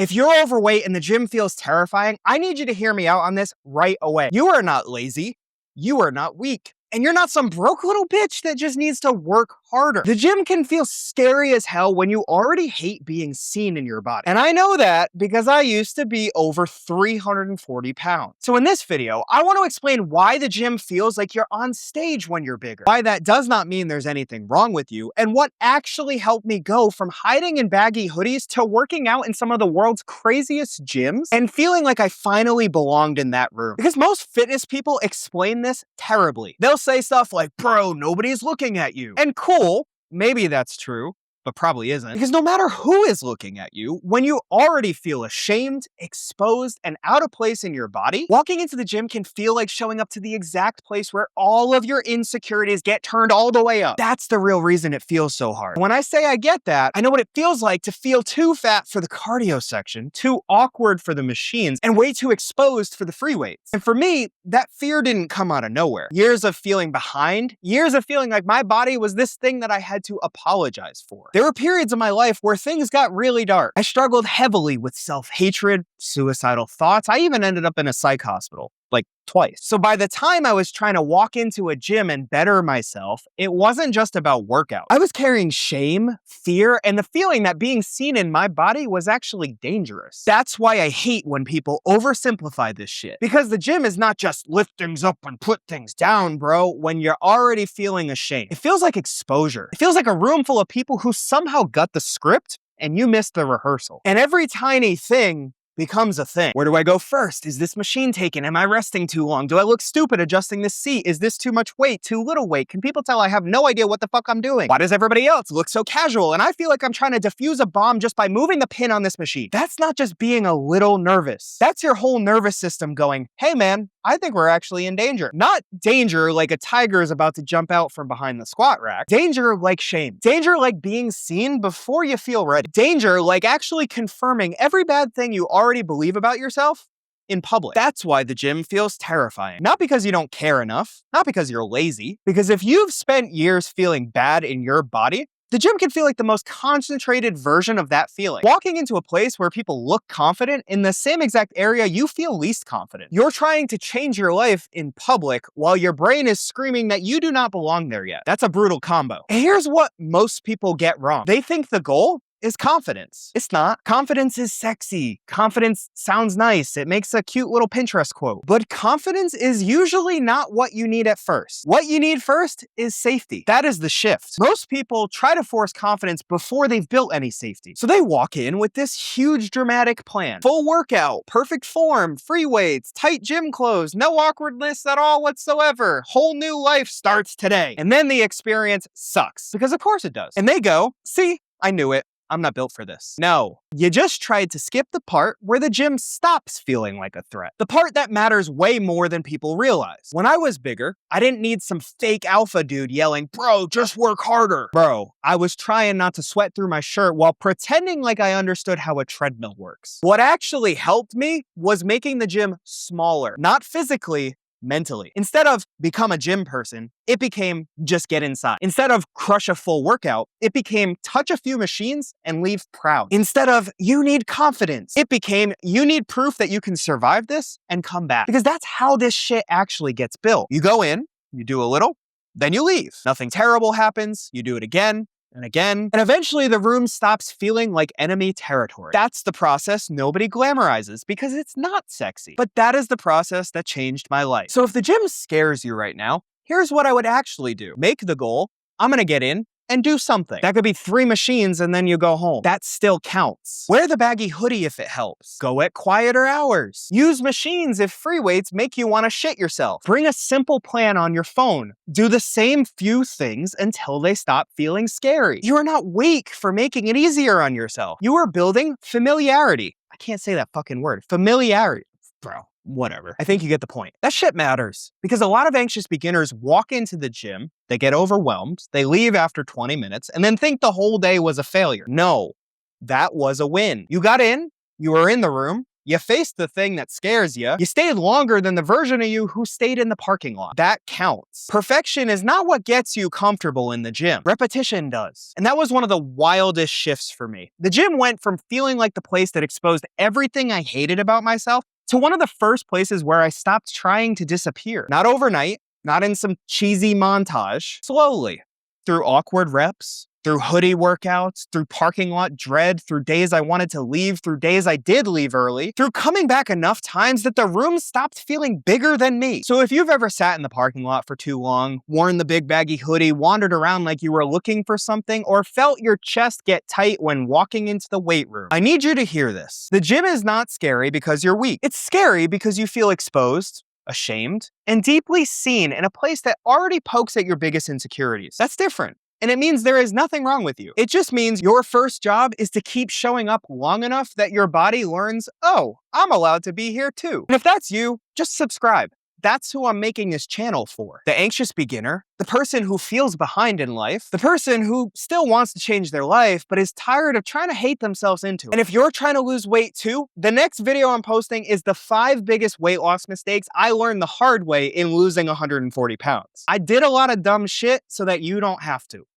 If you're overweight and the gym feels terrifying, I need you to hear me out on this right away. You are not lazy. You are not weak. And you're not some broke little bitch that just needs to work harder. The gym can feel scary as hell when you already hate being seen in your body. And I know that because I used to be over 340 pounds. So in this video, I want to explain why the gym feels like you're on stage when you're bigger, why that does not mean there's anything wrong with you, and what actually helped me go from hiding in baggy hoodies to working out in some of the world's craziest gyms and feeling like I finally belonged in that room. Because most fitness people explain this terribly. They'll say stuff like, bro, nobody's looking at you. And cool, maybe that's true, but probably isn't. Because no matter who is looking at you, when you already feel ashamed, exposed, and out of place in your body, walking into the gym can feel like showing up to the exact place where all of your insecurities get turned all the way up. That's the real reason it feels so hard. When I say I get that, I know what it feels like to feel too fat for the cardio section, too awkward for the machines, and way too exposed for the free weights. And for me, that fear didn't come out of nowhere. Years of feeling behind, years of feeling like my body was this thing that I had to apologize for. There were periods of my life where things got really dark. I struggled heavily with self-hatred, suicidal thoughts. I even ended up in a psych hospital, like twice. So by the time I was trying to walk into a gym and better myself, it wasn't just about workout. I was carrying shame, fear, and the feeling that being seen in my body was actually dangerous. That's why I hate when people oversimplify this shit. Because the gym is not just lift things up and put things down, bro, when you're already feeling ashamed. It feels like exposure. It feels like a room full of people who somehow got the script and you missed the rehearsal. And every tiny thing becomes a thing. Where do I go first? Is this machine taken? Am I resting too long? Do I look stupid adjusting this seat? Is this too much weight? Too little weight? Can people tell I have no idea what the fuck I'm doing? Why does everybody else look so casual? And I feel like I'm trying to defuse a bomb just by moving the pin on this machine. That's not just being a little nervous. That's your whole nervous system going, hey man, I think we're actually in danger. Not danger like a tiger is about to jump out from behind the squat rack. Danger like shame. Danger like being seen before you feel ready. Danger like actually confirming every bad thing you already believe about yourself in public. That's why the gym feels terrifying. Not because you don't care enough, not because you're lazy, because if you've spent years feeling bad in your body, the gym can feel like the most concentrated version of that feeling. Walking into a place where people look confident in the same exact area you feel least confident. You're trying to change your life in public while your brain is screaming that you do not belong there yet. That's a brutal combo. And here's what most people get wrong. They think the goal is confidence. It's not. Confidence is sexy. Confidence sounds nice. It makes a cute little Pinterest quote. But confidence is usually not what you need at first. What you need first is safety. That is the shift. Most people try to force confidence before they've built any safety. So they walk in with this huge dramatic plan. Full workout, perfect form, free weights, tight gym clothes, no awkwardness at all whatsoever. Whole new life starts today. And then the experience sucks. Because of course it does. And they go, see, I knew it. I'm not built for this. No, you just tried to skip the part where the gym stops feeling like a threat. The part that matters way more than people realize. When I was bigger, I didn't need some fake alpha dude yelling, bro, just work harder. Bro, I was trying not to sweat through my shirt while pretending like I understood how a treadmill works. What actually helped me was making the gym smaller, not physically, mentally. Instead of become a gym person, it became just get inside. Instead of crush a full workout, it became touch a few machines and leave proud. Instead of you need confidence, it became you need proof that you can survive this and come back. Because that's how this shit actually gets built. You go in, you do a little, then you leave. Nothing terrible happens, you do it again and again, and eventually the room stops feeling like enemy territory. That's the process nobody glamorizes because it's not sexy. But that is the process that changed my life. So if the gym scares you right now, here's what I would actually do. Make the goal, I'm gonna get in and do something. That could be 3 machines and then you go home. That still counts. Wear the baggy hoodie if it helps. Go at quieter hours. Use machines if free weights make you want to shit yourself. Bring a simple plan on your phone. Do the same few things until they stop feeling scary. You are not weak for making it easier on yourself. You are building familiarity. I can't say that fucking word. Familiarity. Bro. Whatever. I think you get the point. That shit matters because a lot of anxious beginners walk into the gym, they get overwhelmed, they leave after 20 minutes, and then think the whole day was a failure. No, that was a win. You got in, you were in the room, You faced the thing that scares you. You stayed longer than the version of you who stayed in the parking lot. That counts. Perfection is not what gets you comfortable in the gym. Repetition does. And that was one of the wildest shifts for me. The gym went from feeling like the place that exposed everything I hated about myself to one of the first places where I stopped trying to disappear. Not overnight, not in some cheesy montage. Slowly. Through awkward reps, through hoodie workouts, through parking lot dread, through days I wanted to leave, through days I did leave early, through coming back enough times that the room stopped feeling bigger than me. So if you've ever sat in the parking lot for too long, worn the big baggy hoodie, wandered around like you were looking for something, or felt your chest get tight when walking into the weight room, I need you to hear this. The gym is not scary because you're weak. It's scary because you feel exposed, ashamed, and deeply seen in a place that already pokes at your biggest insecurities. That's different. And it means there is nothing wrong with you. It just means your first job is to keep showing up long enough that your body learns, oh, I'm allowed to be here too. And if that's you, just subscribe. That's who I'm making this channel for. The anxious beginner, the person who feels behind in life, the person who still wants to change their life, but is tired of trying to hate themselves into it. And if you're trying to lose weight too, the next video I'm posting is the 5 biggest weight loss mistakes I learned the hard way in losing 140 pounds. I did a lot of dumb shit so that you don't have to.